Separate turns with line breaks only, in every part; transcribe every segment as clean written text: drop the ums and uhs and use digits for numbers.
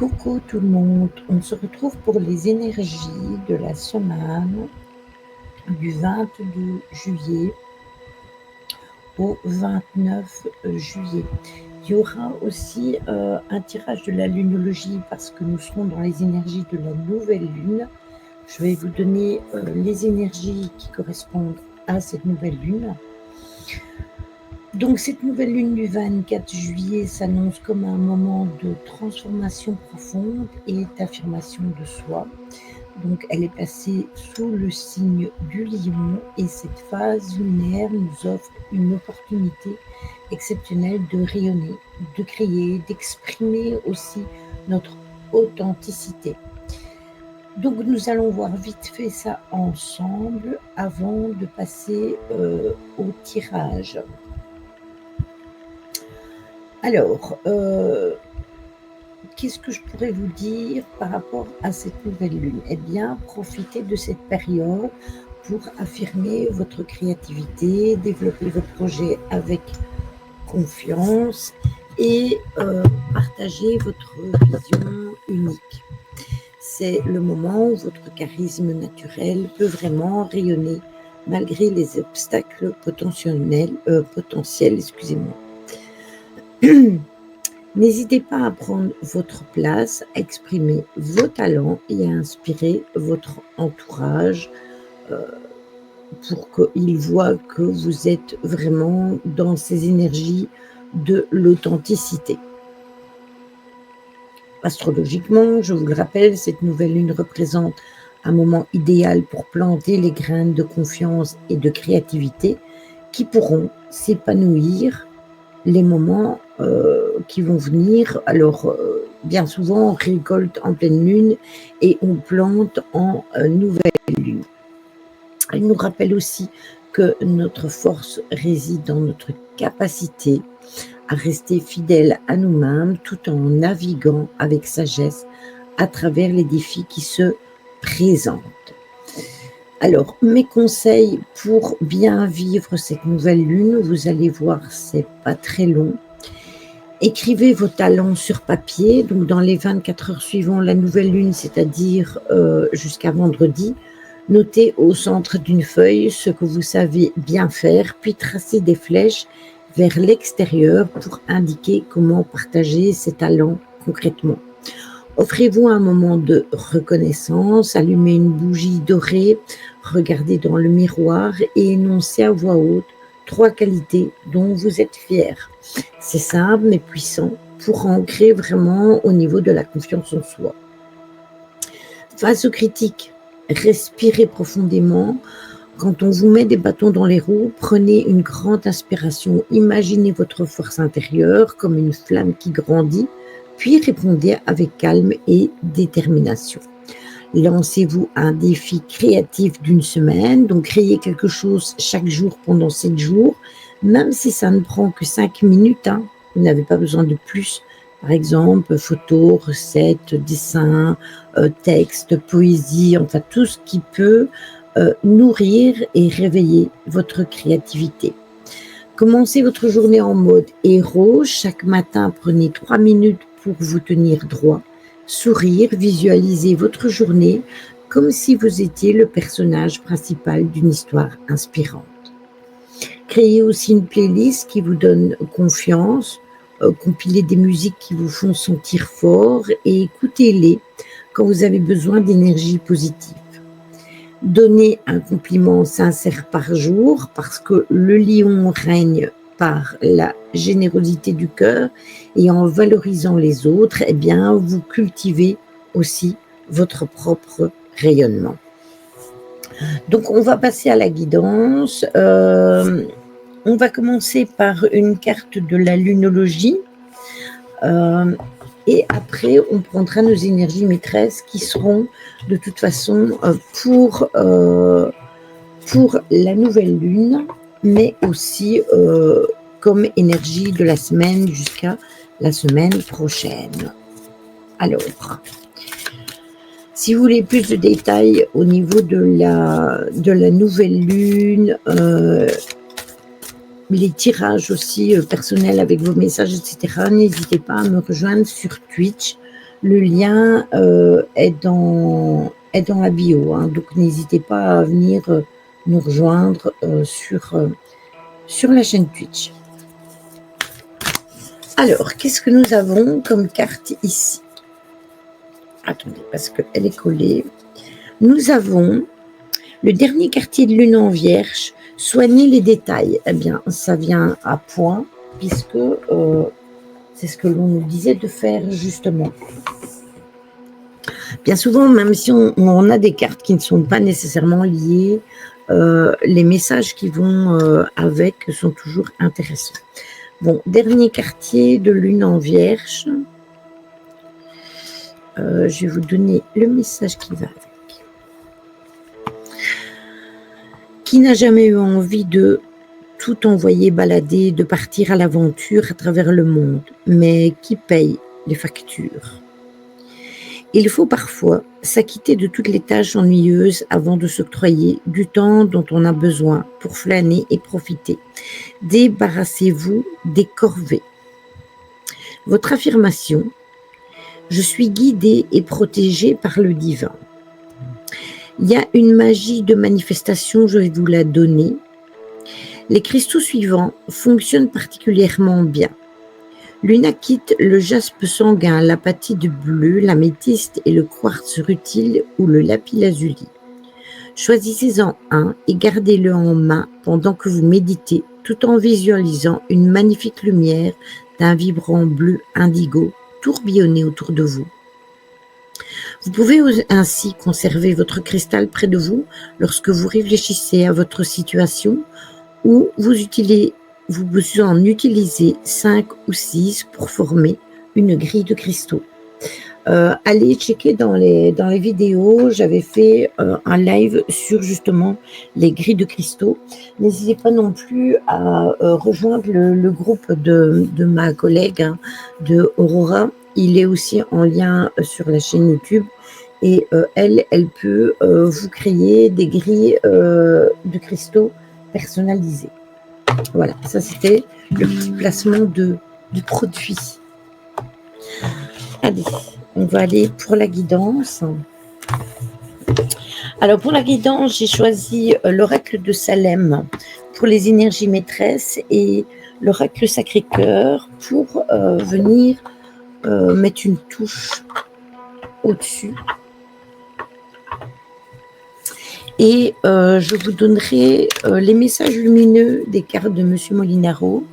Coucou tout le monde, on se retrouve pour les énergies de la semaine du 22 juillet au 29 juillet. Il y aura aussi un tirage de la lunologie parce que nous serons dans les énergies de la nouvelle lune. Je vais vous donner les énergies qui correspondent à cette nouvelle lune. Donc cette nouvelle lune du 24 juillet s'annonce comme un moment de transformation profonde et d'affirmation de soi. Donc elle est placée sous le signe du lion et cette phase lunaire nous offre une opportunité exceptionnelle de rayonner, de créer, d'exprimer aussi notre authenticité. Donc nous allons voir vite fait ça ensemble avant de passer au tirage. Alors, qu'est-ce que je pourrais vous dire par rapport à cette nouvelle lune? Eh bien, profitez de cette période pour affirmer votre créativité, développer vos projets avec confiance et partager votre vision unique. C'est le moment où votre charisme naturel peut vraiment rayonner malgré les obstacles potentiels. N'hésitez pas à prendre votre place, à exprimer vos talents et à inspirer votre entourage pour qu'ils voient que vous êtes vraiment dans ces énergies de l'authenticité. Astrologiquement, je vous le rappelle, cette nouvelle lune représente un moment idéal pour planter les graines de confiance et de créativité qui pourront s'épanouir les moments qui vont venir. Alors, bien souvent, on récolte en pleine lune et on plante en nouvelle lune. Elle nous rappelle aussi que notre force réside dans notre capacité à rester fidèle à nous-mêmes tout en naviguant avec sagesse à travers les défis qui se présentent. Alors, mes conseils pour bien vivre cette nouvelle lune, vous allez voir, c'est pas très long. Écrivez vos talents sur papier, donc dans les 24 heures suivant la nouvelle lune, c'est-à-dire jusqu'à vendredi. Notez au centre d'une feuille ce que vous savez bien faire, puis tracez des flèches vers l'extérieur pour indiquer comment partager ces talents concrètement. Offrez-vous un moment de reconnaissance, allumez une bougie dorée, regardez dans le miroir et énoncez à voix haute 3 qualités dont vous êtes fiers. C'est simple mais puissant pour ancrer vraiment au niveau de la confiance en soi. Face aux critiques, respirez profondément. Quand on vous met des bâtons dans les roues, prenez une grande inspiration. Imaginez votre force intérieure comme une flamme qui grandit, puis répondez avec calme et détermination. Lancez-vous un défi créatif d'une semaine, donc créez quelque chose chaque jour pendant 7 jours, même si ça ne prend que 5 minutes, vous n'avez pas besoin de plus. Par exemple, photos, recettes, dessins, textes, poésie, enfin tout ce qui peut nourrir et réveiller votre créativité. Commencez votre journée en mode héros. Chaque matin, prenez 3 minutes pour vous tenir droit, sourire, visualisez votre journée comme si vous étiez le personnage principal d'une histoire inspirante. Créez aussi une playlist qui vous donne confiance, compilez des musiques qui vous font sentir fort et écoutez-les quand vous avez besoin d'énergie positive. Donnez un compliment sincère par jour parce que le lion règne par la générosité du cœur et en valorisant les autres, eh bien, vous cultivez aussi votre propre rayonnement. Donc, on va passer à la guidance. On va commencer par une carte de la lunologie. Et après, on prendra nos énergies maîtresses qui seront de toute façon pour la nouvelle lune, mais aussi comme énergie de la semaine jusqu'à la semaine prochaine. Alors, si vous voulez plus de détails au niveau de la nouvelle lune, les tirages aussi personnels avec vos messages, etc., n'hésitez pas à me rejoindre sur Twitch. Le lien est dans la bio, hein, donc n'hésitez pas à venir nous rejoindre sur la chaîne Twitch. Alors, qu'est-ce que nous avons comme carte ici? Attendez, parce qu'elle est collée. Nous avons le dernier quartier de lune en vierge, soigner les détails. Eh bien, ça vient à point, puisque c'est ce que l'on nous disait de faire justement. Bien souvent, même si on a des cartes qui ne sont pas nécessairement liées, les messages qui vont avec sont toujours intéressants. Bon, dernier quartier de lune en vierge. Je vais vous donner le message qui va avec. Qui n'a jamais eu envie de tout envoyer balader, de partir à l'aventure à travers le monde, mais qui paye les factures? Il faut parfois s'acquitter de toutes les tâches ennuyeuses avant de s'octroyer du temps dont on a besoin pour flâner et profiter. Débarrassez-vous des corvées. Votre affirmation: je suis guidé et protégé par le divin. Il y a une magie de manifestation, je vais vous la donner. Les cristaux suivants fonctionnent particulièrement bien. L'unakite, le jaspe sanguin, l'apatite bleue, l'améthyste et le quartz rutile ou le lapis-lazuli. Choisissez-en un et gardez-le en main pendant que vous méditez, tout en visualisant une magnifique lumière d'un vibrant bleu indigo tourbillonner autour de vous. Vous pouvez ainsi conserver votre cristal près de vous lorsque vous réfléchissez à votre situation ou vous en utilisez 5 ou 6 pour former une grille de cristaux. Allez checker dans les vidéos, j'avais fait un live sur justement les grilles de cristaux. N'hésitez pas non plus à rejoindre le groupe de ma collègue, hein, de Aurora. Il est aussi en lien sur la chaîne YouTube et elle peut vous créer des grilles de cristaux personnalisées. Voilà, ça c'était le petit placement du produit. Allez, on va aller pour la guidance. Alors pour la guidance, j'ai choisi l'oracle de Salem pour les énergies maîtresses et l'oracle Sacré-Cœur pour venir mettre une touche au-dessus. Et je vous donnerai les messages lumineux des cartes de Monsieur Molinaro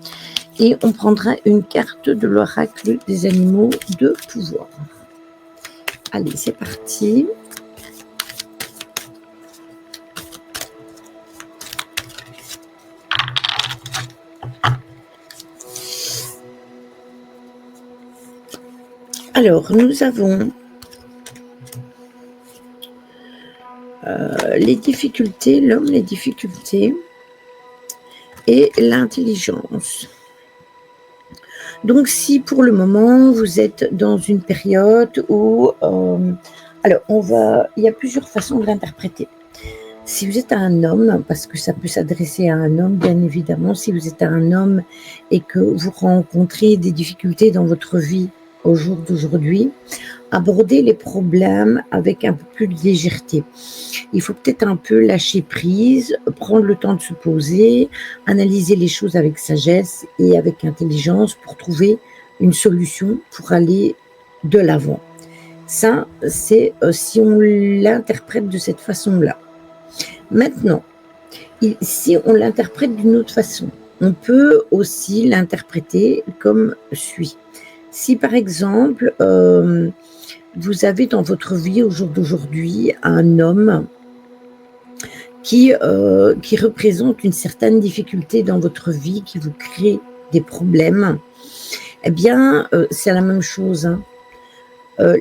et on prendra une carte de l'oracle des animaux de pouvoir. Allez, c'est parti. Alors, nous avons les difficultés, l'homme, les difficultés et l'intelligence. Donc, si pour le moment, vous êtes dans une période où... alors, il y a plusieurs façons de l'interpréter. Si vous êtes un homme, parce que ça peut s'adresser à un homme, bien évidemment, si vous êtes un homme et que vous rencontrez des difficultés dans votre vie au jour d'aujourd'hui, abordez les problèmes avec un peu plus de légèreté. Il faut peut-être un peu lâcher prise, prendre le temps de se poser, analyser les choses avec sagesse et avec intelligence pour trouver une solution pour aller de l'avant. Ça, c'est si on l'interprète de cette façon-là. Maintenant, si on l'interprète d'une autre façon, on peut aussi l'interpréter comme suit. Si par exemple, vous avez dans votre vie au jour d'aujourd'hui un homme qui représente une certaine difficulté dans votre vie, qui vous crée des problèmes, eh bien, c'est la même chose, hein.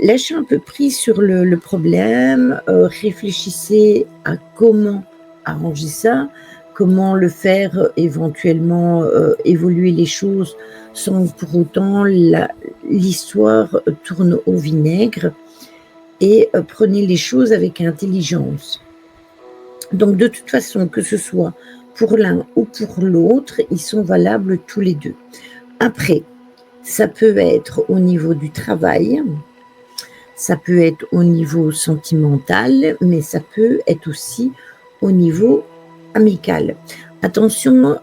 Lâchez un peu prise sur le problème, réfléchissez à comment arranger ça, comment le faire éventuellement évoluer les choses sans pour autant l'histoire tourne au vinaigre et prenez les choses avec intelligence. Donc de toute façon, que ce soit pour l'un ou pour l'autre, ils sont valables tous les deux. Après, ça peut être au niveau du travail, Ça peut être au niveau sentimental, mais ça peut être aussi au niveau amical. Attention,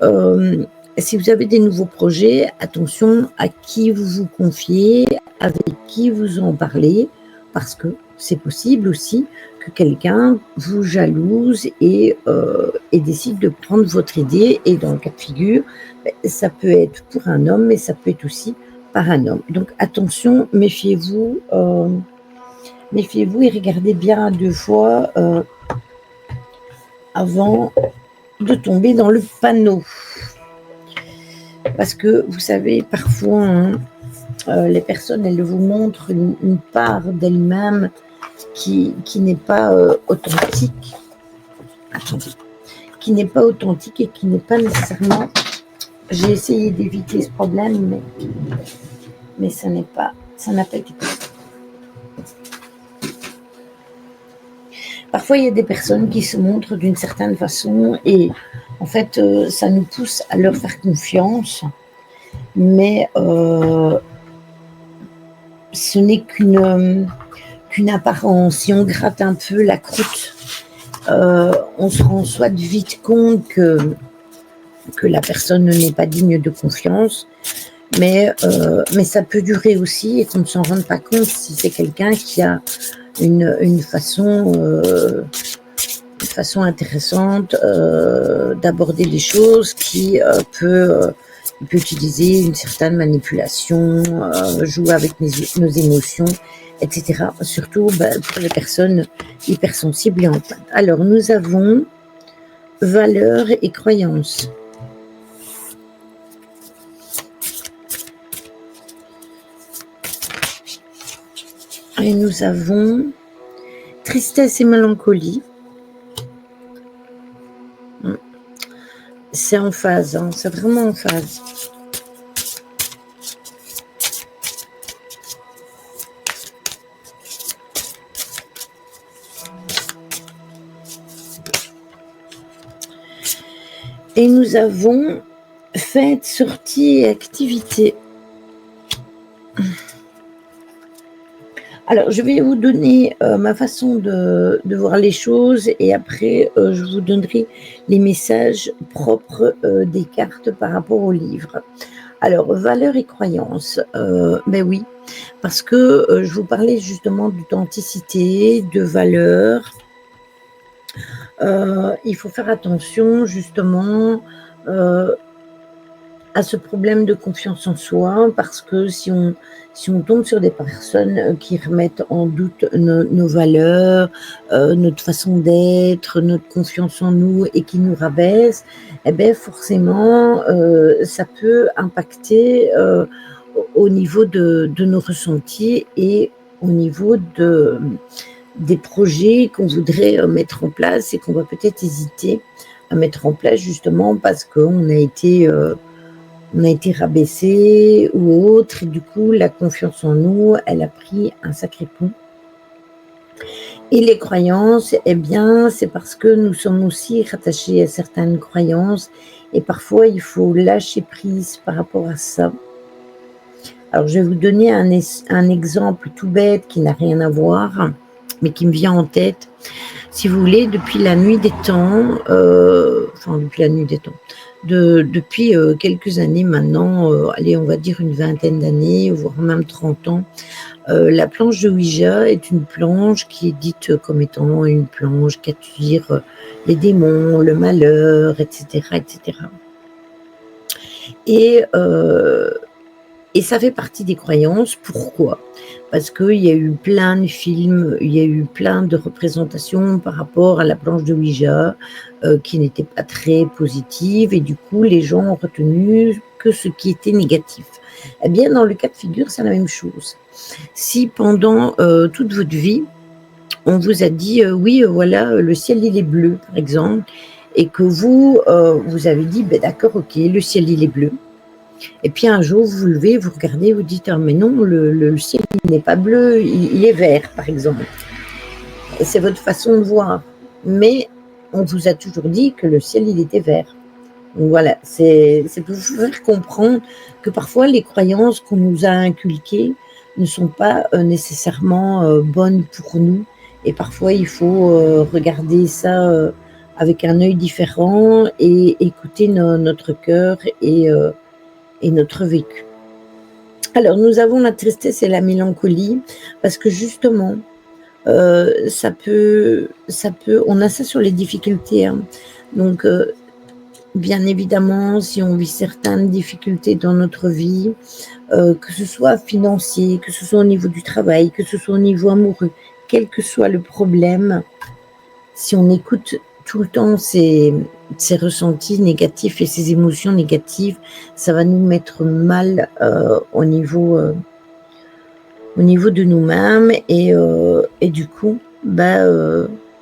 si vous avez des nouveaux projets, attention à qui vous vous confiez, avec qui vous en parlez, parce que c'est possible aussi que quelqu'un vous jalouse et décide de prendre votre idée. Et dans le cas de figure, ça peut être pour un homme, mais ça peut être aussi par un homme. Donc attention, méfiez-vous et regardez bien 2 fois avant de tomber dans le panneau. Parce que vous savez, parfois, les personnes, elles vous montrent une part d'elles-mêmes qui n'est pas authentique. Attendez. Qui n'est pas authentique et qui n'est pas nécessairement... J'ai essayé d'éviter ce problème, mais ça n'a pas été possible. Parfois, il y a des personnes qui se montrent d'une certaine façon et en fait, ça nous pousse à leur faire confiance, mais ce n'est qu'une apparence. Si on gratte un peu la croûte, on se rend soit vite compte que la personne n'est pas digne de confiance, mais ça peut durer aussi et qu'on ne s'en rende pas compte si c'est quelqu'un qui a une façon intéressante d'aborder les choses, qui peut utiliser une certaine manipulation, jouer avec nos émotions, etc. Surtout pour les personnes hypersensibles et empathiques. Alors, nous avons valeurs et croyances. Et nous avons tristesse et mélancolie. C'est en phase, hein, c'est vraiment en phase. Et nous avons fêtes, sorties et activités. Alors, je vais vous donner ma façon de voir les choses et après, je vous donnerai les messages propres des cartes par rapport au livre. Alors, valeurs et croyances, oui, parce que je vous parlais justement d'authenticité, de valeurs. Il faut faire attention justement à ce problème de confiance en soi, parce que si on tombe sur des personnes qui remettent en doute nos valeurs, notre façon d'être, notre confiance en nous et qui nous rabaissent, eh bien forcément, ça peut impacter au niveau de nos ressentis et au niveau des projets qu'on voudrait mettre en place et qu'on va peut-être hésiter à mettre en place justement parce qu'on a été rabaissé ou autre, et du coup, la confiance en nous, elle a pris un sacré coup. Et les croyances, eh bien, c'est parce que nous sommes aussi rattachés à certaines croyances, et parfois, il faut lâcher prise par rapport à ça. Alors, je vais vous donner un exemple tout bête qui n'a rien à voir, mais qui me vient en tête. Si vous voulez, depuis la nuit des temps, depuis quelques années maintenant, allez, on va dire une vingtaine d'années, voire même 30 ans, la planche de Ouija est une planche qui est dite comme étant une planche qui attire les démons, le malheur, etc., etc. Et ça fait partie des croyances. Pourquoi ? Parce qu'il y a eu plein de films, il y a eu plein de représentations par rapport à la planche de Ouija qui n'étaient pas très positives, et du coup, les gens ont retenu que ce qui était négatif. Eh bien, dans le cas de figure, c'est la même chose. Si pendant toute votre vie, on vous a dit oui, voilà, le ciel il est bleu, par exemple, et que vous avez dit, d'accord, ok, le ciel il est bleu. Et puis un jour, vous vous levez, vous regardez, vous dites, ah, mais non, le ciel il n'est pas bleu, il est vert, par exemple. Et c'est votre façon de voir. Mais on vous a toujours dit que le ciel il était vert. Donc voilà, c'est pour vous faire comprendre que parfois les croyances qu'on nous a inculquées ne sont pas nécessairement bonnes pour nous. Et parfois, il faut regarder ça avec un œil différent et écouter notre cœur et notre vécu. Alors, nous avons la tristesse et la mélancolie parce que justement, ça peut, on a ça sur les difficultés. Hein. Donc, bien évidemment, si on vit certaines difficultés dans notre vie, que ce soit financier, que ce soit au niveau du travail, que ce soit au niveau amoureux, quel que soit le problème, si on écoute tout le temps ces ressentis négatifs et ces émotions négatives, ça va nous mettre mal au niveau de nous-mêmes et du coup,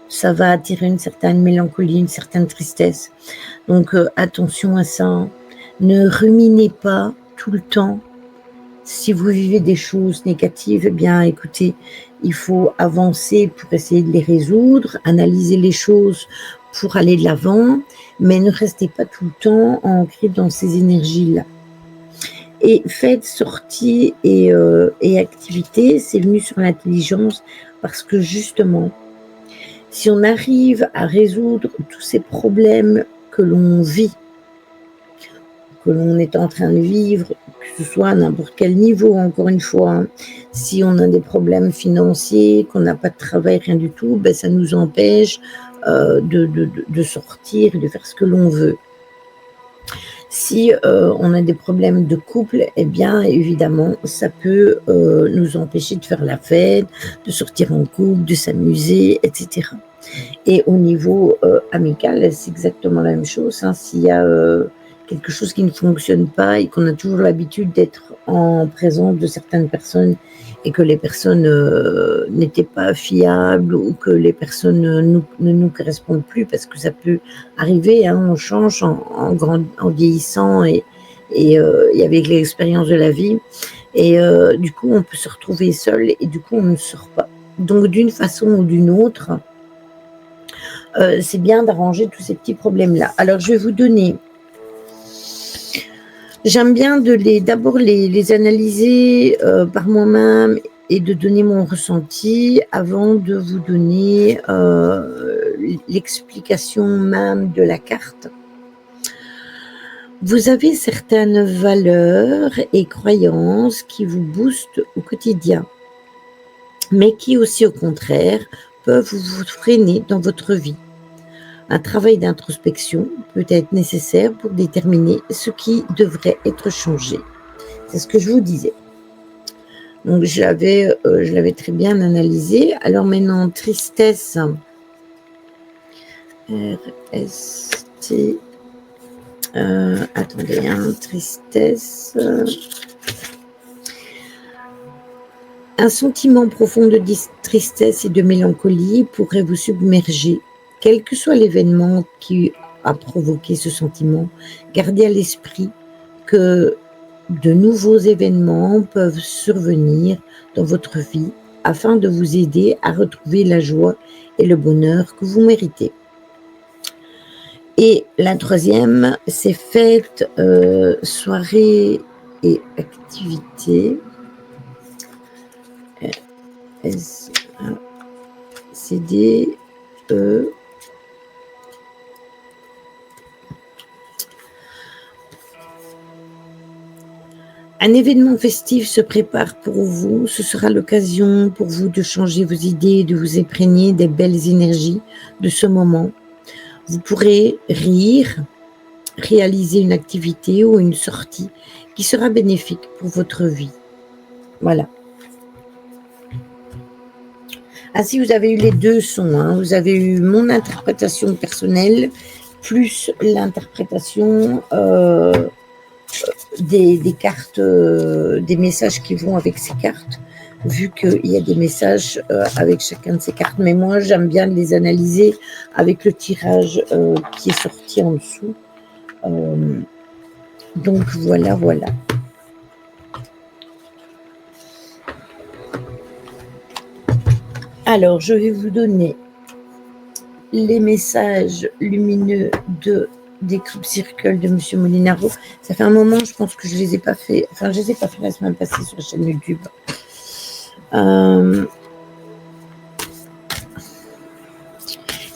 ça va attirer une certaine mélancolie, une certaine tristesse. Donc attention à ça. Hein. Ne ruminez pas tout le temps. Si vous vivez des choses négatives, eh bien écoutez, il faut avancer pour essayer de les résoudre, analyser les choses pour aller de l'avant, mais ne restez pas tout le temps ancré dans ces énergies-là. Et faites sorties et activités, c'est venu sur l'intelligence parce que justement, si on arrive à résoudre tous ces problèmes que l'on vit, que l'on est en train de vivre, que ce soit à n'importe quel niveau, encore une fois, hein, si on a des problèmes financiers, qu'on n'a pas de travail, rien du tout, ça nous empêche de sortir et de faire ce que l'on veut. Si on a des problèmes de couple, eh bien évidemment, ça peut nous empêcher de faire la fête, de sortir en couple, de s'amuser, etc. Et au niveau amical, c'est exactement la même chose. Hein. S'il y a quelque chose qui ne fonctionne pas et qu'on a toujours l'habitude d'être en présence de certaines personnes et que les personnes n'étaient pas fiables ou que les personnes ne nous correspondent plus, parce que ça peut arriver, hein, on change en vieillissant et avec l'expérience de la vie. Et du coup, on peut se retrouver seul et du coup, on ne sort pas. Donc, d'une façon ou d'une autre, c'est bien d'arranger tous ces petits problèmes-là. Alors, je vais vous donner... J'aime bien d'abord les analyser par moi-même et de donner mon ressenti avant de vous donner l'explication même de la carte. Vous avez certaines valeurs et croyances qui vous boostent au quotidien, mais qui aussi, au contraire, peuvent vous freiner dans votre vie. Un travail d'introspection peut être nécessaire pour déterminer ce qui devrait être changé. C'est ce que je vous disais. Donc, je l'avais très bien analysé. Alors maintenant, tristesse. R-S-T. Attendez, hein, tristesse. Un sentiment profond de tristesse et de mélancolie pourrait vous submerger. Quel que soit l'événement qui a provoqué ce sentiment, gardez à l'esprit que de nouveaux événements peuvent survenir dans votre vie afin de vous aider à retrouver la joie et le bonheur que vous méritez. Et la troisième, c'est fêtes, soirées et activités. S-A-C-D-E. Un événement festif se prépare pour vous. Ce sera l'occasion pour vous de changer vos idées et de vous imprégner des belles énergies de ce moment. Vous pourrez rire, réaliser une activité ou une sortie qui sera bénéfique pour votre vie. Voilà. Ainsi, vous avez eu les deux sons. Hein. Vous avez eu mon interprétation personnelle plus l'interprétation des cartes, des messages qui vont avec ces cartes, vu qu'il y a des messages avec chacun de ces cartes. Mais moi, j'aime bien les analyser avec le tirage qui est sorti en dessous. Donc, voilà. Alors, je vais vous donner les messages lumineux des Club Circle de Monsieur Molinaro. Ça fait un moment, je pense que je les ai pas fait. Enfin, je les ai pas fait la semaine passée sur la chaîne YouTube.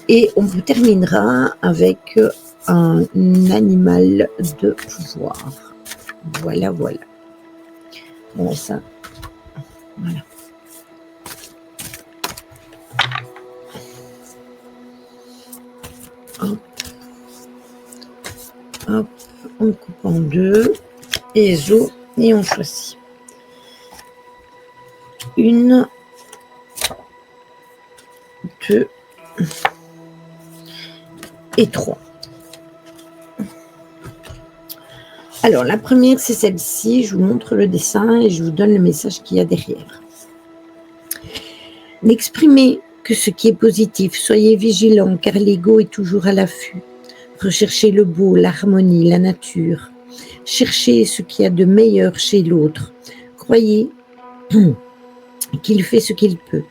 Et on terminera avec un animal de pouvoir. Voilà, voilà. Bon, ça, voilà. Hop. Hop, on coupe en deux, les os, et on choisit. 1, 2 et 3. Alors, la première, c'est celle-ci. Je vous montre le dessin et je vous donne le message qu'il y a derrière. N'exprimez que ce qui est positif. Soyez vigilants, car l'ego est toujours à l'affût. Recherchez le beau, l'harmonie, la nature. Cherchez ce qu'il y a de meilleur chez l'autre. Croyez qu'il fait ce qu'il peut.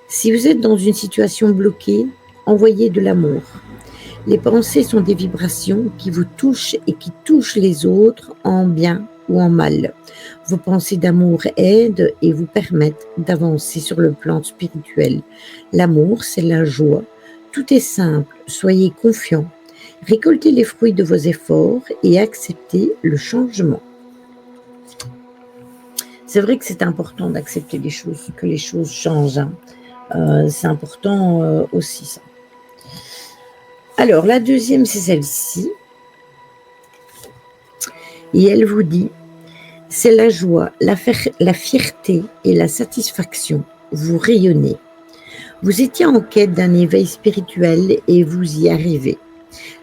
Si vous êtes dans une situation bloquée, envoyez de l'amour. Les pensées sont des vibrations qui vous touchent et qui touchent les autres en bien ou en mal. Vos pensées d'amour aident et vous permettent d'avancer sur le plan spirituel. L'amour, c'est la joie. Tout est simple, soyez confiants. Récoltez les fruits de vos efforts et acceptez le changement. C'est vrai que c'est important d'accepter les choses, que les choses changent. C'est important aussi ça. Alors, la deuxième, c'est celle-ci. Et elle vous dit, c'est la joie, la fierté et la satisfaction. Vous rayonnez. Vous étiez en quête d'un éveil spirituel et vous y arrivez.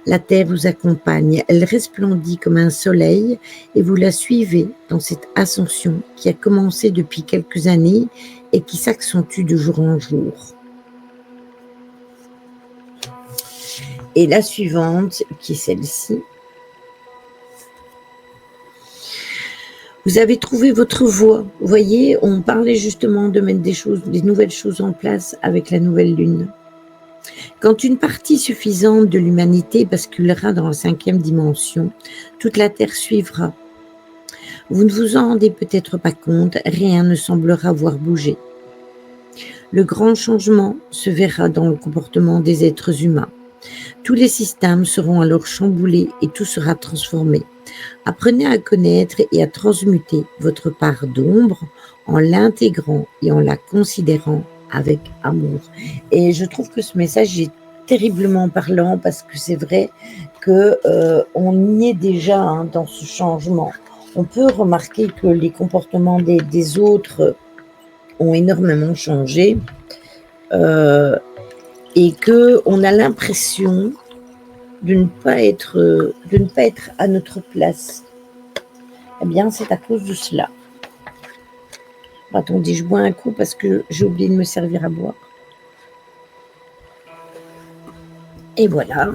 La terre vous accompagne, elle resplendit comme un soleil et vous la suivez dans cette ascension qui a commencé depuis quelques années et qui s'accentue de jour en jour. Et la suivante, qui est celle-ci. Vous avez trouvé votre voie. Vous voyez, on parlait justement de mettre des nouvelles choses en place avec la nouvelle lune. Quand une partie suffisante de l'humanité basculera dans la 5e dimension, toute la Terre suivra. Vous ne vous en rendez peut-être pas compte, rien ne semblera avoir bougé. Le grand changement se verra dans le comportement des êtres humains. Tous les systèmes seront alors chamboulés et tout sera transformé. Apprenez à connaître et à transmuter votre part d'ombre en l'intégrant et en la considérant avec amour. Et je trouve que ce message est terriblement parlant parce que c'est vrai qu'on y est déjà dans ce changement. On peut remarquer que les comportements des autres ont énormément changé et qu'on a l'impression de ne pas être à notre place. Eh bien, c'est à cause de cela. Attendez, je bois un coup parce que j'ai oublié de me servir à boire. Et voilà.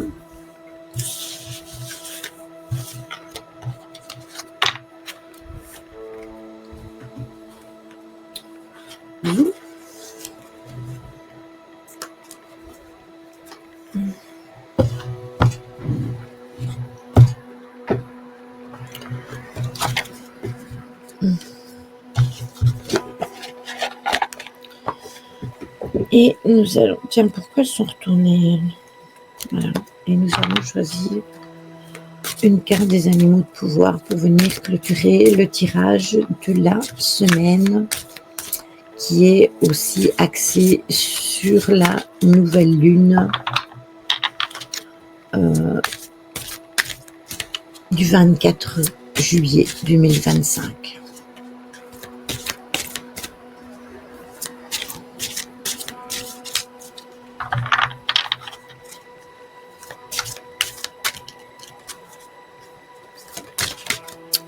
Bisous. Et nous allons... Tiens, pourquoi elles sont retournées? Voilà. Et nous allons choisir une carte des animaux de pouvoir pour venir clôturer le tirage de la semaine qui est aussi axé sur la nouvelle lune du 24 juillet 2025.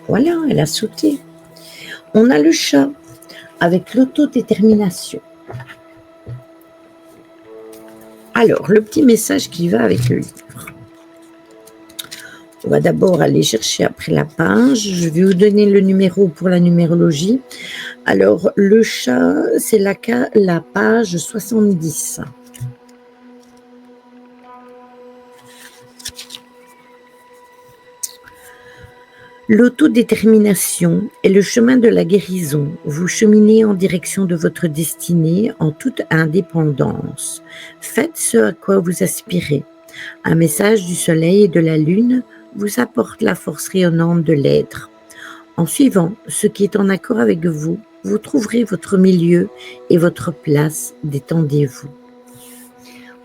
Voilà, elle a sauté. On a le chat avec l'autodétermination. Alors, le petit message qui va avec le livre. On va d'abord aller chercher après la page. Je vais vous donner le numéro pour la numérologie. Alors, le chat, c'est la page 70. L'autodétermination est le chemin de la guérison. Vous cheminez en direction de votre destinée en toute indépendance. Faites ce à quoi vous aspirez. Un message du soleil et de la lune vous apporte la force rayonnante de l'être. En suivant ce qui est en accord avec vous, vous trouverez votre milieu et votre place. Détendez-vous.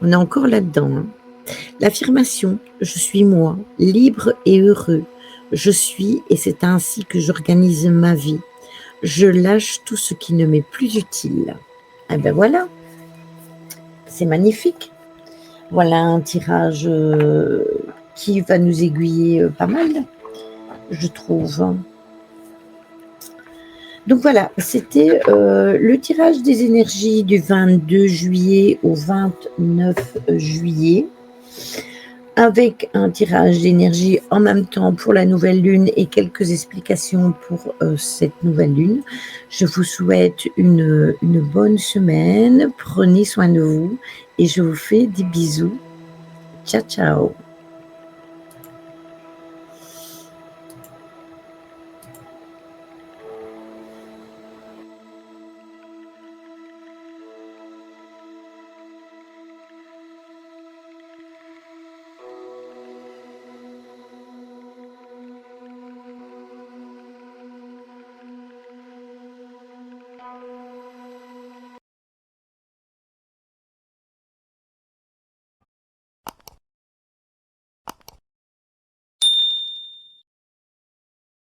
On est encore là-dedans, hein. L'affirmation « Je suis moi, libre et heureux. Je suis et c'est ainsi que j'organise ma vie. Je lâche tout ce qui ne m'est plus utile. » Eh ben voilà, c'est magnifique. Voilà un tirage qui va nous aiguiller pas mal, je trouve. Donc voilà, c'était le tirage des énergies du 22 juillet au 29 juillet, avec un tirage d'énergie en même temps pour la nouvelle lune et quelques explications pour cette nouvelle lune. Je vous souhaite une bonne semaine, prenez soin de vous et je vous fais des bisous. Ciao, ciao.